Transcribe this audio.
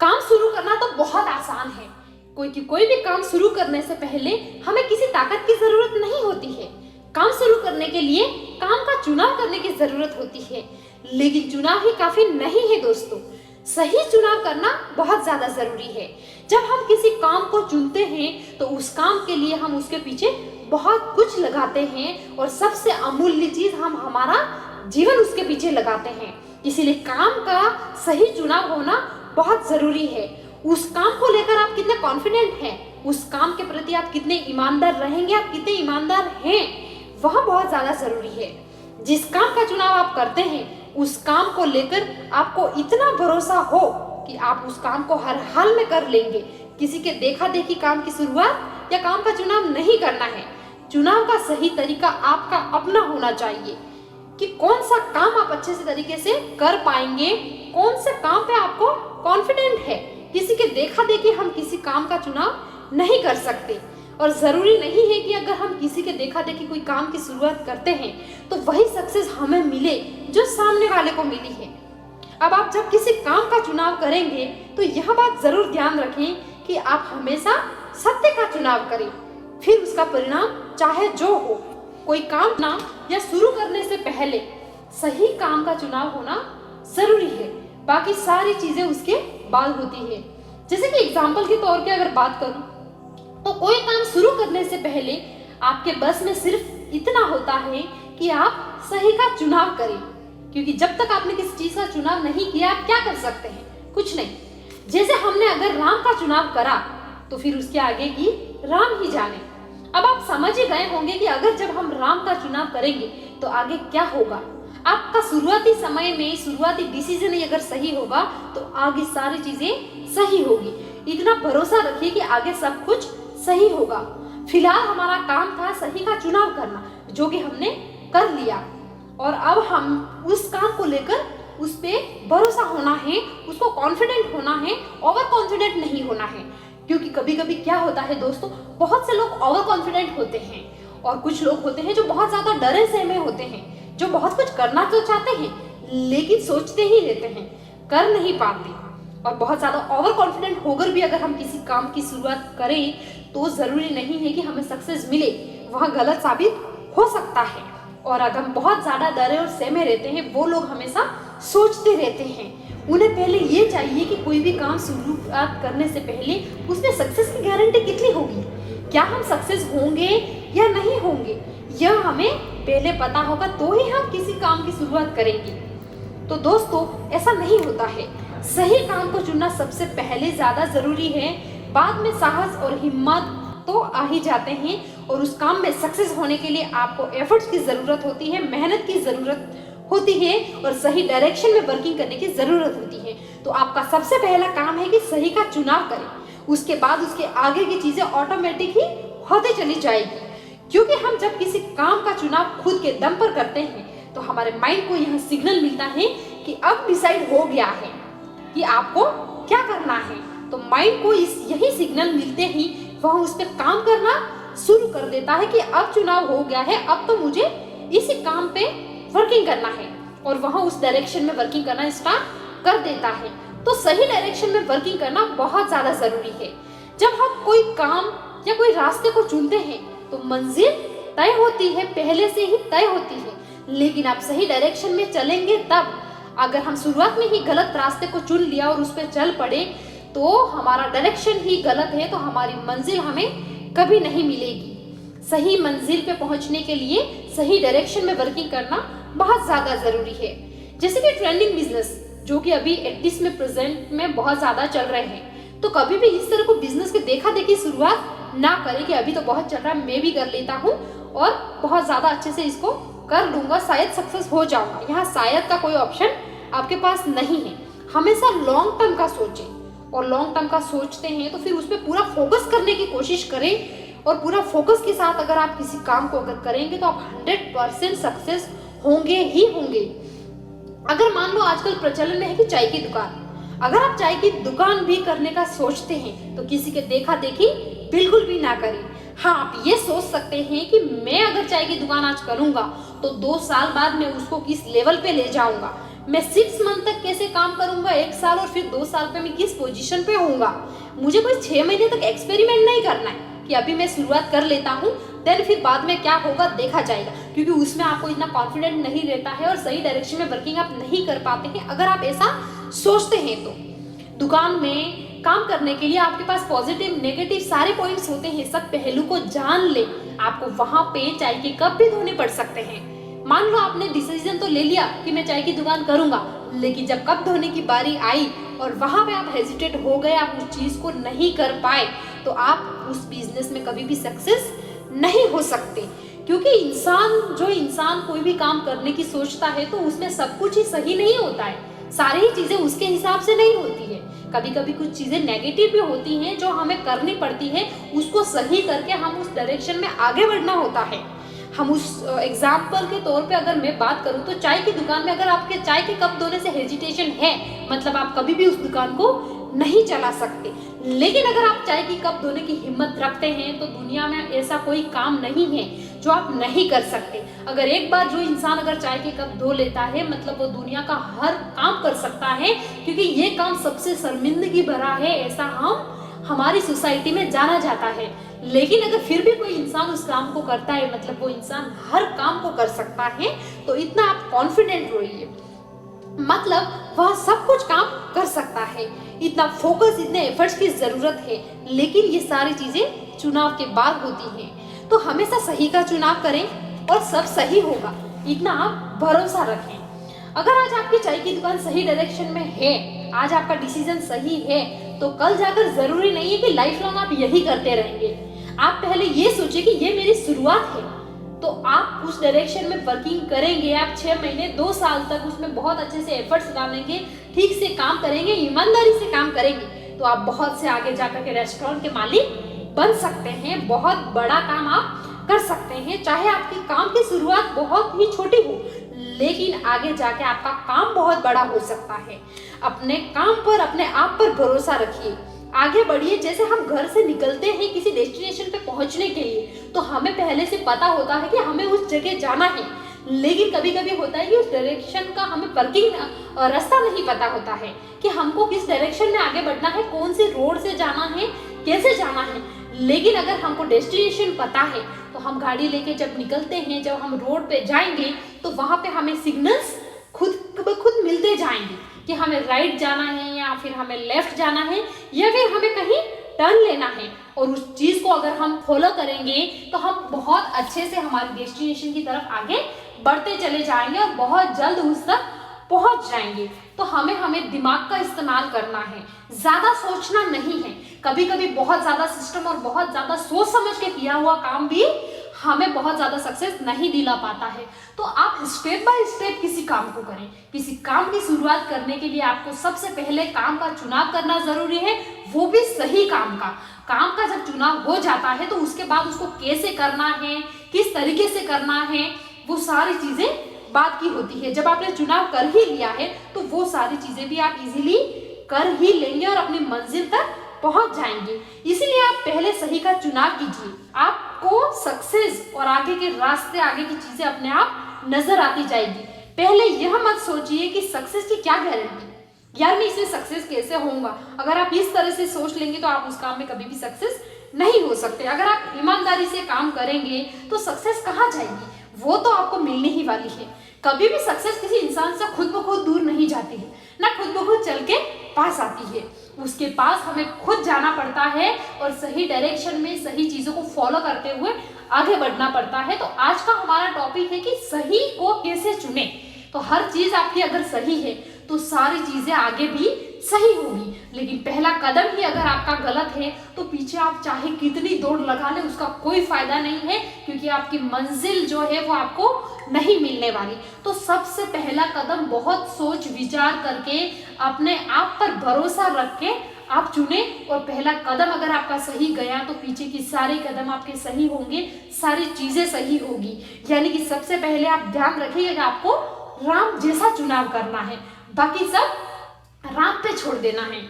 काम शुरू करना तो बहुत आसान है। कोई भी काम शुरू करने से पहले हमें किसी ताकत की जरूरत नहीं होती है। काम शुरू करने के लिए काम का चुनाव करने की जरूरत होती है, लेकिन चुनाव ही काफी नहीं है दोस्तों। सही चुनाव करना बहुत ज्यादा जरूरी है। जब हम किसी काम को चुनते हैं तो उस काम के लिए हम उसके पीछे बहुत कुछ लगाते हैं और सबसे अमूल्य चीज हम हमारा जीवन उसके पीछे लगाते हैं। इसीलिए काम का सही चुनाव होना बहुत जरूरी है। उस काम को लेकर आप कितने कॉन्फिडेंट हैं, उस काम के प्रति आप कितने ईमानदार रहेंगे, आप कितने ईमानदार हैं, वह बहुत ज्यादा जरूरी है। जिस काम का चुनाव आप करते हैं उस काम को लेकर आपको इतना भरोसा हो कि आप उस काम को हर हाल में कर लेंगे। किसी के देखा देखी काम की शुरुआत या काम का चुनाव नहीं करना है। चुनाव का सही तरीका आपका अपना होना चाहिए कि कौन सा काम आप अच्छे से तरीके से कर पाएंगे, कौन से काम पे आपको कॉन्फिडेंट है। किसी के देखा देखी हम किसी काम का चुनाव नहीं कर सकते और जरूरी नहीं है कि अगर हम किसी के देखा देखी कोई काम की शुरुआत करते हैं तो वही सक्सेस हमें मिले जो सामने वाले को मिली है। अब आप जब किसी काम का चुनाव करेंगे तो यह बात जरूर ध्यान रखें कि आप हमेशा सत्य का चुनाव करें, फिर उसका परिणाम चाहे जो हो। कोई काम ना या शुरू करने से पहले सही काम का चुनाव होना जरूरी है, बाकी सारी चीजें उसके बाद होती है। जैसे कि एग्जाम्पल के तौर पे अगर बात करूं तो कोई काम शुरू करने से पहले आपके बस में सिर्फ इतना होता है कि आप सही का चुनाव करें, क्योंकि जब तक आपने किसी चीज का चुनाव नहीं किया आप क्या कर सकते हैं, कुछ नहीं। जैसे हमने अगर राम का चुनाव करा तो फिर उसके आगे की राम ही जाने। अब आप समझ ही गए होंगे कि अगर जब हम राम का चुनाव करेंगे तो आगे क्या होगा। आपका शुरुआती समय में शुरुआती डिसीजन ही अगर सही होगा तो आगे सारी चीजें सही होगी। इतना भरोसा रखिए कि आगे सब कुछ सही होगा। फिलहाल हमारा काम था सही का चुनाव करना, जो कि हमने कर लिया और अब हम उस काम को लेकर उस पे भरोसा होना है, उसको कॉन्फिडेंट होना है, ओवर कॉन्फिडेंट नहीं होना है। क्योंकि कभी कभी क्या होता है दोस्तों, बहुत से लोग ओवर कॉन्फिडेंट होते हैं और कुछ लोग होते हैं जो बहुत ज्यादा डरे सहमे होते हैं, जो बहुत कुछ करना तो चाहते हैं लेकिन सोचते ही रहते हैं, कर नहीं पाते। और बहुत ज्यादा ओवर कॉन्फिडेंट होकर भी अगर हम किसी काम की शुरुआत करें तो जरूरी नहीं है कि हमें सक्सेस मिले, वह गलत साबित हो सकता है। और अगर हम बहुत ज्यादा डरे और सहमे रहते हैं, वो लोग हमेशा सोचते रहते हैं। उन्हें पहले ये चाहिए कि कोई भी काम शुरुआत करने से पहले उसमें सक्सेस की गारंटी कितनी होगी, क्या हम सक्सेस होंगे या नहीं होंगे, यह हमें पहले पता होगा तो ही हम किसी काम की शुरुआत करेंगे। तो दोस्तों ऐसा नहीं होता है। सही काम को चुनना सबसे पहले ज्यादा जरूरी है, बाद में साहस और हिम्मत तो आ ही जाते हैं। और उस काम में सक्सेस होने के लिए आपको एफर्ट्स की जरूरत होती है, मेहनत की जरूरत होती है और सही डायरेक्शन में वर्किंग करने की जरूरत होती है। तो आपका सबसे पहला काम है कि सही का चुनाव करें, उसके बाद उसके आगे की चीजें ऑटोमेटिक ही होती चली जाएगी। क्योंकि हम जब किसी काम का चुनाव खुद के दम पर करते हैं तो हमारे माइंड को यह सिग्नल मिलता है कि अब डिसाइड हो गया है कि आपको क्या करना है। तो माइंड को यही सिग्नल मिलते ही वह उस पर काम करना शुरू कर देता है कि अब चुनाव हो गया है, अब तो मुझे इसी काम पे वर्किंग करना है, और वह उस डायरेक्शन में वर्किंग करना स्टार्ट कर देता है। तो सही डायरेक्शन में वर्किंग करना बहुत ज्यादा जरूरी है। जब हम कोई काम या कोई रास्ते को चुनते हैं तो मंजिल तय होती है, पहले से ही तय होती है, लेकिन आप सही डायरेक्शन में चलेंगे तब। अगर हम शुरुआत में ही गलत रास्ते को चुन लिया और उस पर चल पड़े तो हमारा डायरेक्शन ही गलत है, तो हमारी मंजिल हमें कभी नहीं मिलेगी। सही मंजिल पे पहुंचने के लिए सही डायरेक्शन में वर्किंग करना बहुत ज्यादा जरूरी है। जैसे कि ट्रेंडिंग बिजनेस जो कि अभी 80s में प्रेजेंट में बहुत ज्यादा चल रहे हैं, तो कभी भी इस तरह को बिजनेस के देखा देखी शुरुआत ना करें कि अभी तो बहुत चल रहा है, मैं भी कर लेता हूँ और बहुत ज्यादा अच्छे से इसको कर लूंगा, शायद सक्सेस हो जाऊंगा। यहाँ शायद का कोई ऑप्शन आपके पास नहीं है। हमेशा लॉन्ग टर्म का सोचें, और लॉन्ग टर्म का सोचते हैं तो फिर उस पर पूरा फोकस करने की कोशिश करें, और पूरा फोकस के साथ अगर आप किसी काम को अगर करेंगे तो आप 100% सक्सेस होंगे ही होंगे। अगर मान लो आजकल प्रचलन में है कि चाय की दुकान, अगर आप चाय की दुकान भी करने का सोचते हैं तो किसी के देखा देखी बिल्कुल भी ना करें। हाँ, आप ये सोच सकते हैं कि मैं अगर चाय की दुकान आज करूंगा तो 2 साल बाद मैं उसको किस लेवल पे ले जाऊंगा, मैं 6 मंथ तक कैसे काम करूंगा, 1 साल और फिर 2 साल पे मैं किस पोजीशन पे होऊंगा। मुझे कोई 6 महीने तक एक्सपेरिमेंट नहीं करना है कि अभी मैं शुरुआत कर लेता हूँ, देन फिर बाद में क्या होगा देखा जाएगा, क्योंकि उसमें आपको इतना कॉन्फिडेंट नहीं रहता है और सही डायरेक्शन में वर्किंग आप नहीं कर पाते हैं। अगर आप ऐसा सोचते हैं तो दुकान में काम करने के लिए आपके पास पॉजिटिव नेगेटिव सारे पॉइंट्स होते हैं, सब पहलू को जान ले। आपको वहां पे चाय के कप भी धोने पड़ सकते हैं। मान लो आपने डिसीजन तो ले लिया कि मैं चाय की दुकान करूंगा, लेकिन जब कप धोने की बारी आई और वहां पे आप हेजिटेट हो गए, आप उस चीज को नहीं कर पाए, तो आप उस बिजनेस में कभी भी सक्सेस नहीं हो सकते। क्योंकि इंसान कोई भी काम करने की सोचता है तो उसमें सब कुछ ही सही नहीं होता है, सारी ही चीजें उसके हिसाब से नहीं होती है। कभी कभी कुछ चीजें नेगेटिव भी होती हैं जो हमें करनी पड़ती है, उसको सही करके हम उस डायरेक्शन में आगे बढ़ना होता है। हम उस एग्जाम्पल के तौर पे अगर मैं बात करूं तो चाय की दुकान में अगर आपके चाय के कप धोने से हेजिटेशन है, मतलब आप कभी भी उस दुकान को नहीं चला सकते। लेकिन अगर आप चाय की कप धोने की हिम्मत रखते हैं तो दुनिया में ऐसा कोई काम नहीं है जो आप नहीं कर सकते। अगर एक बार जो इंसान अगर चाय के कप धो लेता है, मतलब वो दुनिया का हर काम कर सकता है, क्योंकि ये काम सबसे शर्मिंदगी भरा है, ऐसा हमारी सोसाइटी में जाना जाता है। लेकिन अगर फिर भी कोई इंसान उस काम को करता है, मतलब वो इंसान हर काम को कर सकता है, तो इतना आप कॉन्फिडेंट रहिए, मतलब वह सब कुछ काम कर सकता है। इतना फोकस, इतने एफर्ट्स की जरूरत है, लेकिन ये सारी चीजें चुनाव के बाद होती हैं। तो हमेशा सही का चुनाव करें और सब सही होगा, इतना आप भरोसा रखें। अगर आज आपकी चाय की दुकान सही डायरेक्शन में है, आज आपका डिसीजन सही है, तो कल जाकर जरूरी नहीं है कि लाइफ लॉन्ग आप यही करते रहेंगे। आप पहले ये सोचिए कि ये मेरी शुरुआत है, तो आप उस डायरेक्शन में वर्किंग करेंगे। आप 6 महीने 2 साल तक उसमें बहुत अच्छे से एफर्ट्स डालेंगे, ठीक से काम करेंगे, ईमानदारी से काम करेंगे, तो आप बहुत से आगे जाकर के रेस्टोरेंट के मालिक बन सकते हैं। बहुत बड़ा काम आप कर सकते हैं, चाहे आपकी काम की शुरुआत बहुत ही छोटी हो, लेकिन आगे जाके आपका काम बहुत बड़ा हो सकता है। अपने काम पर, अपने आप पर भरोसा रखिए, आगे बढ़िए। जैसे हम घर से निकलते हैं किसी डेस्टिनेशन पे पहुंचने के लिए, तो हमें पहले से पता होता है कि हमें उस जगह जाना है, लेकिन कभी कभी होता है कि उस डायरेक्शन का हमें वर्किंग रास्ता नहीं पता होता है कि हमको किस डायरेक्शन में आगे बढ़ना है, कौन से रोड से जाना है, कैसे जाना है। लेकिन अगर हमको डेस्टिनेशन पता है तो हम गाड़ी लेके जब निकलते हैं, जब हम रोड पे जाएंगे, तो वहां पे हमें सिग्नल्स खुद ब खुद मिलते जाएंगे कि हमें राइट जाना है या फिर हमें लेफ्ट जाना है या फिर हमें कहीं टर्न लेना है। और उस चीज को अगर हम फॉलो करेंगे तो हम बहुत अच्छे से हमारी डेस्टिनेशन की तरफ आगे बढ़ते चले जाएंगे और बहुत जल्द उस तक पहुंच जाएंगे। तो हमें दिमाग का इस्तेमाल करना है, ज्यादा सोचना नहीं है। कभी कभी बहुत ज्यादा सिस्टम और बहुत ज्यादा सोच समझ के किया हुआ काम भी हमें बहुत ज्यादा सक्सेस नहीं दिला पाता है। तो आप स्टेप बाय स्टेप किसी काम को करें। किसी काम की शुरुआत करने के लिए आपको सबसे पहले काम का चुनाव करना जरूरी है, वो भी सही काम का। काम का जब चुनाव हो जाता है तो उसके बाद उसको कैसे करना है, किस तरीके से करना है, वो सारी चीजें बात की होती है। जब आपने चुनाव कर ही लिया है तो वो सारी चीजें भी आप इजीली कर ही लेंगे और अपनी मंजिल तक पहुंच जाएंगे। इसीलिए आप पहले सही का चुनाव कीजिए, आपको सक्सेस और आगे के रास्ते, आगे की चीजें अपने आप नजर आती जाएगी। पहले यह मत सोचिए कि सक्सेस की क्या गारंटी, यार मैं इसमें सक्सेस कैसे होऊंगा। अगर आप इस तरह से सोच लेंगे तो आप उस काम में कभी भी सक्सेस नहीं हो सकते। अगर आप ईमानदारी से काम करेंगे तो सक्सेस कहाँ जाएगी, वो तो आपको मिलने ही वाली है। कभी भी सक्सेस किसी इंसान से खुद ब खुद दूर नहीं जाती है, ना खुद ब खुद चल के पास आती है। उसके पास हमें खुद जाना पड़ता है और सही डायरेक्शन में सही चीजों को फॉलो करते हुए आगे बढ़ना पड़ता है। तो आज का हमारा टॉपिक है कि सही को कैसे चुने। तो हर चीज आपकी अगर सही है तो सारी चीजें आगे भी सही होगी, लेकिन पहला कदम ही अगर आपका गलत है तो पीछे आप चाहे कितनी दौड़ लगा ले उसका कोई फायदा नहीं है, क्योंकि आपकी मंजिल जो है वो आपको नहीं मिलने वाली। तो सबसे पहला कदम बहुत सोच विचार करके अपने आप पर भरोसा रख के आप चुने, और पहला कदम अगर आपका सही गया तो पीछे की सारे कदम आपके सही होंगे, सारी चीजें सही होगी। यानी कि सबसे पहले आप ध्यान रखिएगा कि आपको राम जैसा चुनाव करना है, बाकी सब राम पे छोड़ देना है।